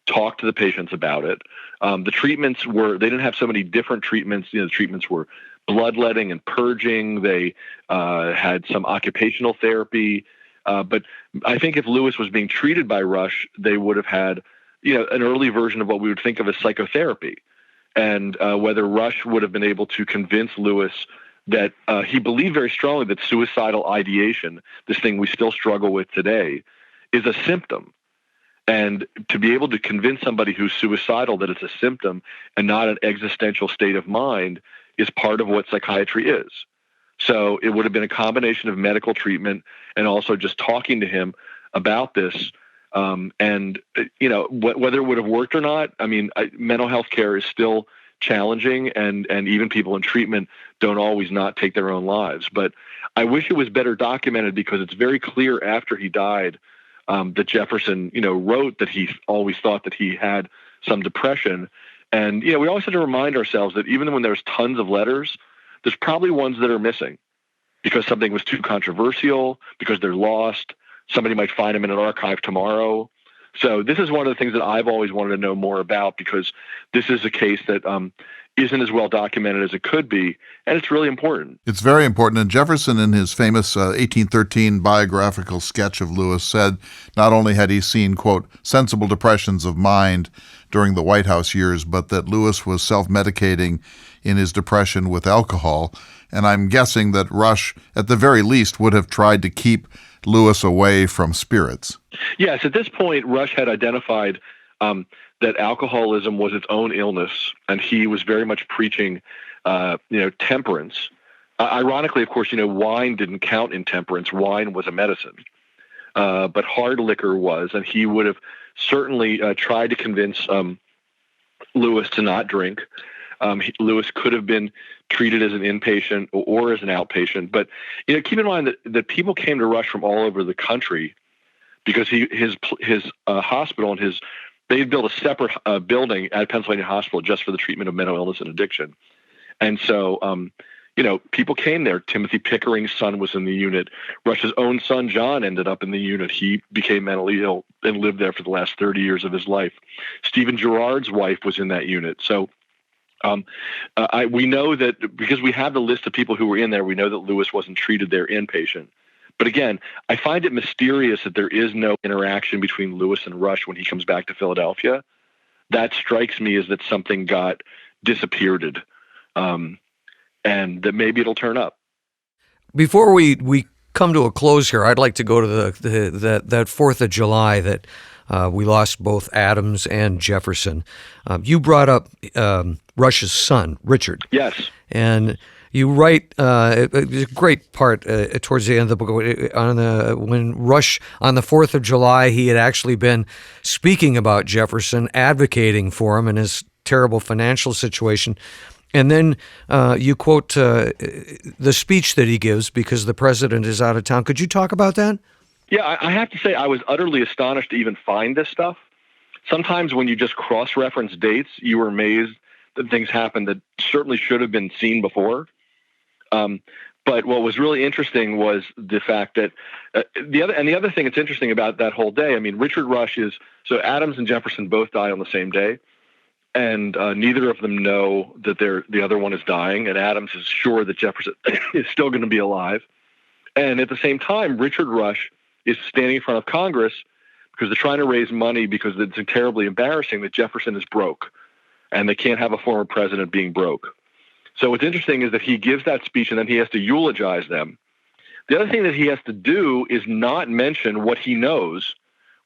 talk to the patients about it. The treatments they didn't have so many different treatments. The treatments were bloodletting and purging. They had some occupational therapy. But I think if Lewis was being treated by Rush, they would have had an early version of what we would think of as psychotherapy. And whether Rush would have been able to convince Lewis that he believed very strongly that suicidal ideation, this thing we still struggle with today, is a symptom. And to be able to convince somebody who's suicidal that it's a symptom and not an existential state of mind is part of what psychiatry is. So it would have been a combination of medical treatment and also just talking to him about this. And whether it would have worked or not, I mean, mental health care is still challenging, and even people in treatment don't always not take their own lives. But I wish it was better documented, because it's very clear after he died that Jefferson, wrote that he always thought that he had some depression. And, we always have to remind ourselves that even when there's tons of letters, there's probably ones that are missing because something was too controversial, because they're lost. Somebody might find them in an archive tomorrow. So this is one of the things that I've always wanted to know more about, because this is a case that isn't as well documented as it could be, and it's really important. It's very important. And Jefferson, in his famous 1813 biographical sketch of Lewis, said not only had he seen, quote, sensible depressions of mind during the White House years, but that Lewis was self-medicating in his depression with alcohol. And I'm guessing that Rush, at the very least, would have tried to keep Lewis away from spirits. Yes, at this point, Rush had identified that alcoholism was its own illness, and he was very much preaching, temperance. Ironically, of course, wine didn't count in temperance. Wine was a medicine, but hard liquor was, and he would have certainly tried to convince Lewis to not drink. Lewis could have been treated as an inpatient or as an outpatient, but keep in mind that people came to Rush from all over the country because his hospital and they built a separate building at Pennsylvania Hospital just for the treatment of mental illness and addiction. And so, people came there. Timothy Pickering's son was in the unit. Rush's own son, John, ended up in the unit. He became mentally ill and lived there for the last 30 years of his life. Stephen Girard's wife was in that unit. So we know that because we have the list of people who were in there, we know that Lewis wasn't treated there inpatient. But again, I find it mysterious that there is no interaction between Lewis and Rush when he comes back to Philadelphia. That strikes me as that something got disappeared, and that maybe it'll turn up. Before we come to a close here, I'd like to go to that 4th of July that we lost both Adams and Jefferson. You brought up Rush's son, Richard. Yes. And you write a great part towards the end of the book when Rush, on the 4th of July, he had actually been speaking about Jefferson, advocating for him in his terrible financial situation. And then you quote the speech that he gives because the president is out of town. Could you talk about that? Yeah, I have to say I was utterly astonished to even find this stuff. Sometimes when you just cross-reference dates, you were amazed that things happened that certainly should have been seen before. But what was really interesting was the fact that the other thing that's interesting about that whole day, I mean, Richard Rush so Adams and Jefferson both die on the same day, and neither of them know that the other one is dying, and Adams is sure that Jefferson is still going to be alive. And at the same time, Richard Rush is standing in front of Congress because they're trying to raise money because it's terribly embarrassing that Jefferson is broke, and they can't have a former president being broke. So what's interesting is that he gives that speech and then he has to eulogize them. The other thing that he has to do is not mention what he knows,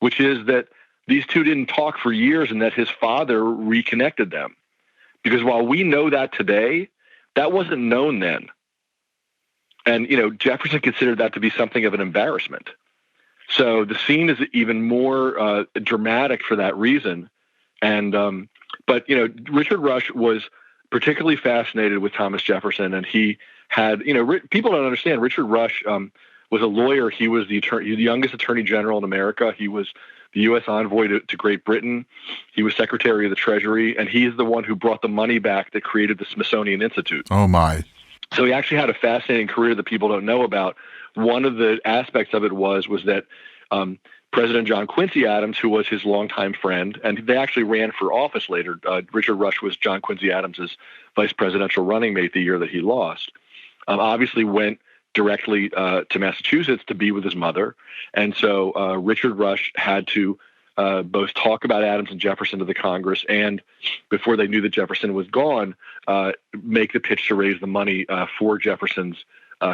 which is that these two didn't talk for years and that his father reconnected them. Because while we know that today, that wasn't known then. And, Jefferson considered that to be something of an embarrassment. So the scene is even more dramatic for that reason. And, but Richard Rush was particularly fascinated with Thomas Jefferson, and he had, people don't understand, Richard Rush was a lawyer. He was the youngest attorney general in America. He was the U.S. envoy to Great Britain. He was Secretary of the Treasury, and he's the one who brought the money back that created the Smithsonian Institute. Oh, my. So he actually had a fascinating career that people don't know about. One of the aspects of it was that President John Quincy Adams, who was his longtime friend, and they actually ran for office later. Richard Rush was John Quincy Adams's vice presidential running mate the year that he lost. Obviously went directly to Massachusetts to be with his mother. And so Richard Rush had to both talk about Adams and Jefferson to the Congress, and before they knew that Jefferson was gone, make the pitch to raise the money for Jefferson's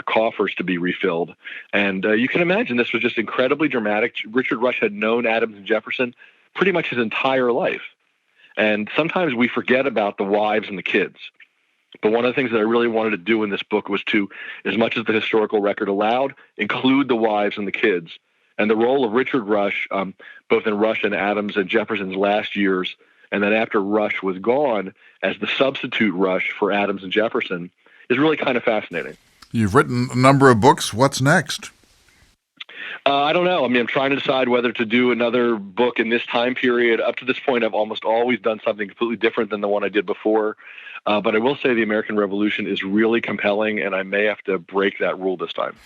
coffers to be refilled. And you can imagine this was just incredibly dramatic. Richard Rush had known Adams and Jefferson pretty much his entire life. And sometimes we forget about the wives and the kids. But one of the things that I really wanted to do in this book was to, as much as the historical record allowed, include the wives and the kids. And the role of Richard Rush, both in Rush and Adams and Jefferson's last years, and then after Rush was gone, as the substitute Rush for Adams and Jefferson, is really kind of fascinating. You've written a number of books. What's next? I don't know. I mean, I'm trying to decide whether to do another book in this time period. Up to this point, I've almost always done something completely different than the one I did before. But I will say the American Revolution is really compelling, and I may have to break that rule this time.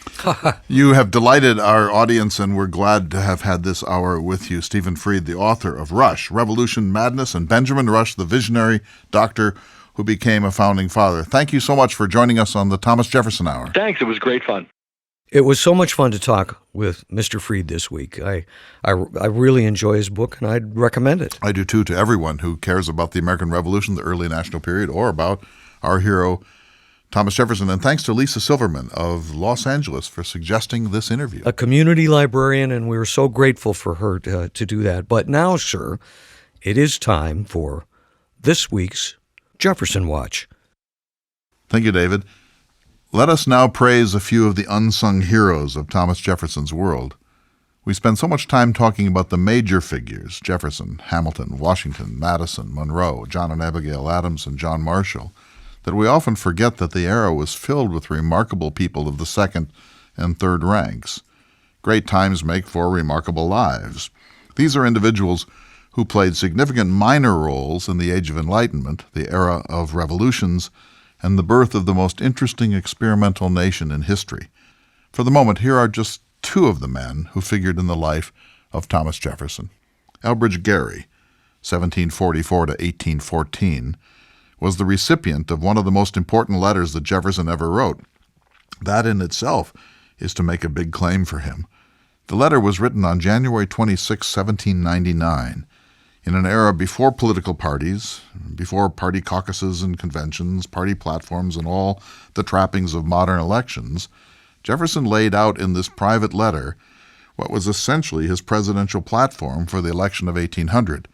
You have delighted our audience, and we're glad to have had this hour with you. Stephen Fried, the author of Rush, Revolution, Madness, and Benjamin Rush, the Visionary Doctor. who became a founding father. Thank you so much for joining us on the Thomas Jefferson Hour. Thanks. It was great fun. It was so much fun to talk with Mr. Freed this week. I really enjoy his book, and I'd recommend it. I do, too, to everyone who cares about the American Revolution, the early national period, or about our hero, Thomas Jefferson. And thanks to Lisa Silverman of Los Angeles for suggesting this interview. A community librarian, and we were so grateful for her to do that. But now, sir, it is time for this week's Jefferson Watch. Thank you, David. Let us now praise a few of the unsung heroes of Thomas Jefferson's world. We spend so much time talking about the major figures, Jefferson, Hamilton, Washington, Madison, Monroe, John and Abigail Adams, and John Marshall, that we often forget that the era was filled with remarkable people of the second and third ranks. Great times make for remarkable lives. These are individuals who played significant minor roles in the Age of Enlightenment, the era of revolutions, and the birth of the most interesting experimental nation in history. For the moment, here are just two of the men who figured in the life of Thomas Jefferson. Elbridge Gerry, 1744 to 1814, was the recipient of one of the most important letters that Jefferson ever wrote. That in itself is to make a big claim for him. The letter was written on January 26, 1799, in an era before political parties, before party caucuses and conventions, party platforms, and all the trappings of modern elections. Jefferson laid out in this private letter what was essentially his presidential platform for the election of 1800.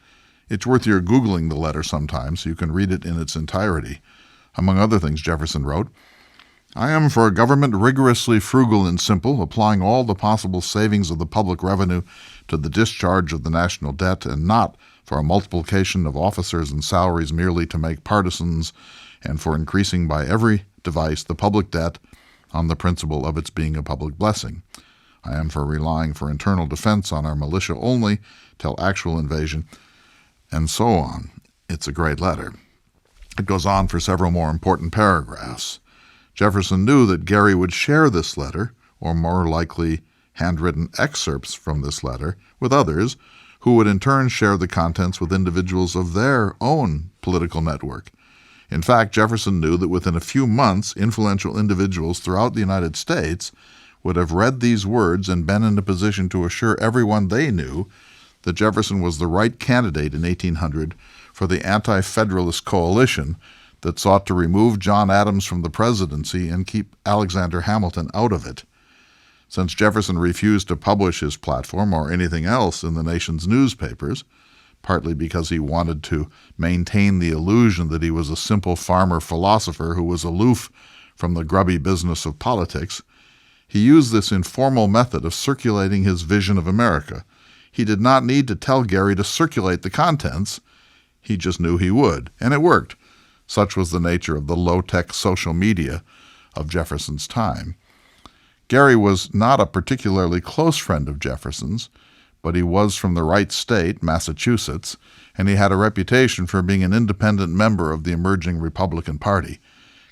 It's worth your Googling the letter sometime so you can read it in its entirety. Among other things, Jefferson wrote, "I am for a government rigorously frugal and simple, applying all the possible savings of the public revenue to the discharge of the national debt, and not for a multiplication of officers and salaries merely to make partisans, and for increasing by every device the public debt on the principle of its being a public blessing. I am for relying for internal defense on our militia only till actual invasion," and so on. It's a great letter. It goes on for several more important paragraphs. Jefferson knew that Gerry would share this letter, or more likely handwritten excerpts from this letter, with others, who would in turn share the contents with individuals of their own political network. In fact, Jefferson knew that within a few months, influential individuals throughout the United States would have read these words and been in a position to assure everyone they knew that Jefferson was the right candidate in 1800 for the anti-federalist coalition that sought to remove John Adams from the presidency and keep Alexander Hamilton out of it. Since Jefferson refused to publish his platform or anything else in the nation's newspapers, partly because he wanted to maintain the illusion that he was a simple farmer philosopher who was aloof from the grubby business of politics, he used this informal method of circulating his vision of America. He did not need to tell Gerry to circulate the contents. He just knew he would, and it worked. Such was the nature of the low-tech social media of Jefferson's time. Gerry was not a particularly close friend of Jefferson's, but he was from the right state, Massachusetts, and he had a reputation for being an independent member of the emerging Republican Party.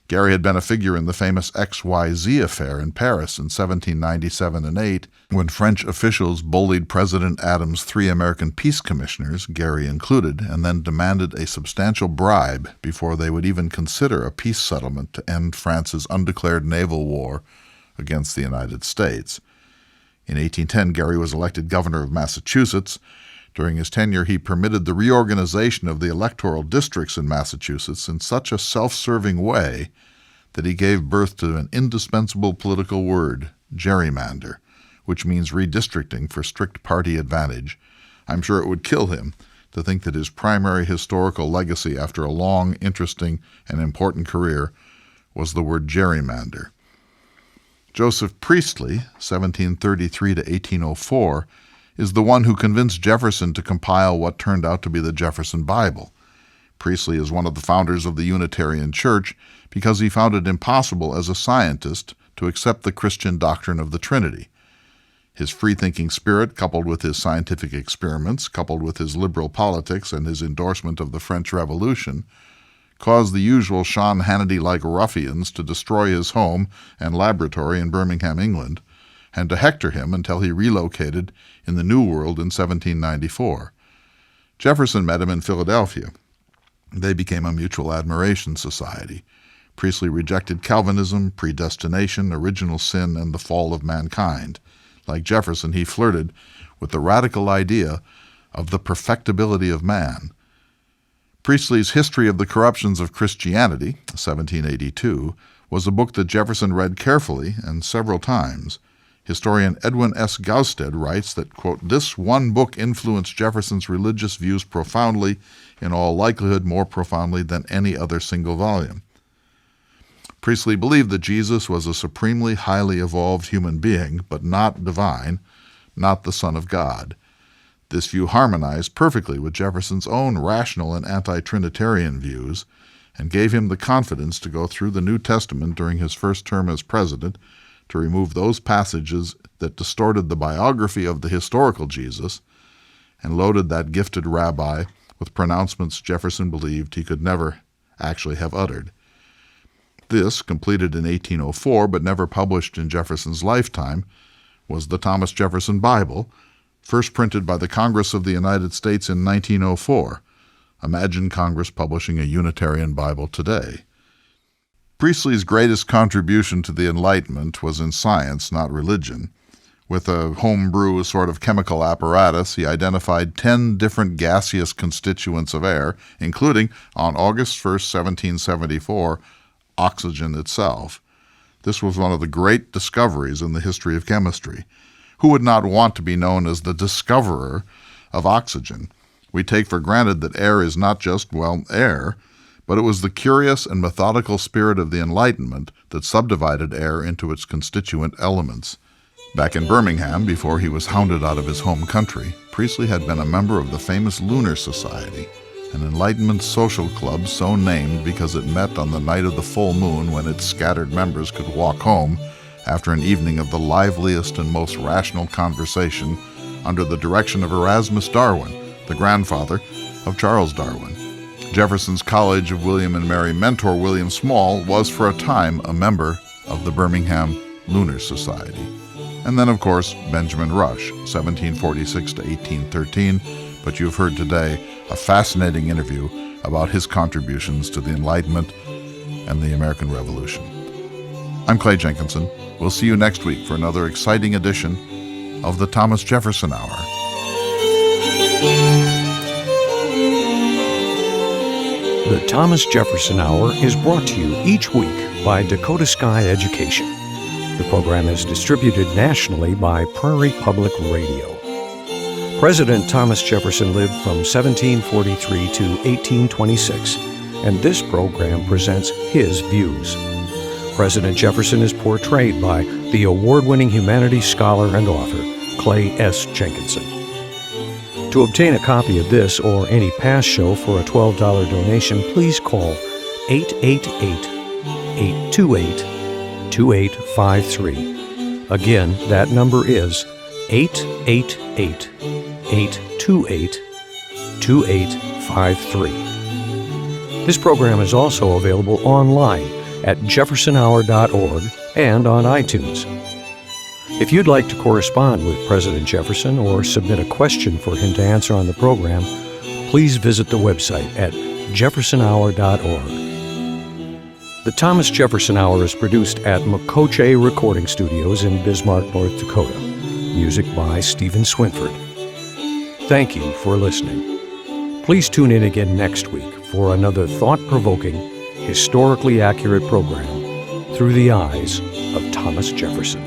Gerry had been a figure in the famous XYZ affair in Paris in 1797 and 8, when French officials bullied President Adams' 3 American peace commissioners, Gerry included, and then demanded a substantial bribe before they would even consider a peace settlement to end France's undeclared naval war against the United States. In 1810, Gerry was elected governor of Massachusetts. During his tenure, he permitted the reorganization of the electoral districts in Massachusetts in such a self-serving way that he gave birth to an indispensable political word, gerrymander, which means redistricting for strict party advantage. I'm sure it would kill him to think that his primary historical legacy after a long, interesting, and important career was the word gerrymander. Joseph Priestley, 1733 to 1804, is the one who convinced Jefferson to compile what turned out to be the Jefferson Bible. Priestley is one of the founders of the Unitarian Church because he found it impossible as a scientist to accept the Christian doctrine of the Trinity. His free-thinking spirit, coupled with his scientific experiments, coupled with his liberal politics and his endorsement of the French Revolution, caused the usual Sean Hannity-like ruffians to destroy his home and laboratory in Birmingham, England, and to hector him until he relocated in the New World in 1794. Jefferson met him in Philadelphia. They became a mutual admiration society. Priestley rejected Calvinism, predestination, original sin, and the fall of mankind. Like Jefferson, he flirted with the radical idea of the perfectibility of man. Priestley's History of the Corruptions of Christianity, 1782, was a book that Jefferson read carefully and several times. Historian Edwin S. Gausted writes that, quote, "This one book influenced Jefferson's religious views profoundly, in all likelihood more profoundly than any other single volume." Priestley believed that Jesus was a supremely highly evolved human being, but not divine, not the Son of God. This view harmonized perfectly with Jefferson's own rational and anti-Trinitarian views, and gave him the confidence to go through the New Testament during his first term as president, to remove those passages that distorted the biography of the historical Jesus and loaded that gifted rabbi with pronouncements Jefferson believed he could never actually have uttered. This, completed in 1804 but never published in Jefferson's lifetime, was the Thomas Jefferson Bible, first printed by the Congress of the United States in 1904. Imagine Congress publishing a Unitarian Bible today. Priestley's greatest contribution to the Enlightenment was in science, not religion. With a homebrew sort of chemical apparatus, he identified 10 different gaseous constituents of air, including, on August 1st, 1774, oxygen itself. This was one of the great discoveries in the history of chemistry. Who would not want to be known as the discoverer of oxygen? We take for granted that air is not just, well, air, but it was the curious and methodical spirit of the Enlightenment that subdivided air into its constituent elements. Back in Birmingham, before he was hounded out of his home country, Priestley had been a member of the famous Lunar Society, an Enlightenment social club so named because it met on the night of the full moon when its scattered members could walk home after an evening of the liveliest and most rational conversation under the direction of Erasmus Darwin, the grandfather of Charles Darwin. Jefferson's College of William and Mary mentor William Small was for a time a member of the Birmingham Lunar Society. And then, of course, Benjamin Rush, 1746 to 1813, but you've heard today a fascinating interview about his contributions to the Enlightenment and the American Revolution. I'm Clay Jenkinson. We'll see you next week for another exciting edition of the Thomas Jefferson Hour. The Thomas Jefferson Hour is brought to you each week by Dakota Sky Education. The program is distributed nationally by Prairie Public Radio. President Thomas Jefferson lived from 1743 to 1826, and this program presents his views. President Jefferson is portrayed by the award-winning humanities scholar and author, Clay S. Jenkinson. To obtain a copy of this or any past show for a $12 donation, please call 888-828-2853. Again, that number is 888-828-2853. This program is also available online at jeffersonhour.org and on iTunes. If you'd like to correspond with President Jefferson or submit a question for him to answer on the program, please visit the website at jeffersonhour.org. The Thomas Jefferson Hour is produced at Makoche Recording Studios in Bismarck, North Dakota. Music by Stephen Swinford. Thank you for listening. Please tune in again next week for another thought-provoking, historically accurate program through the eyes of Thomas Jefferson.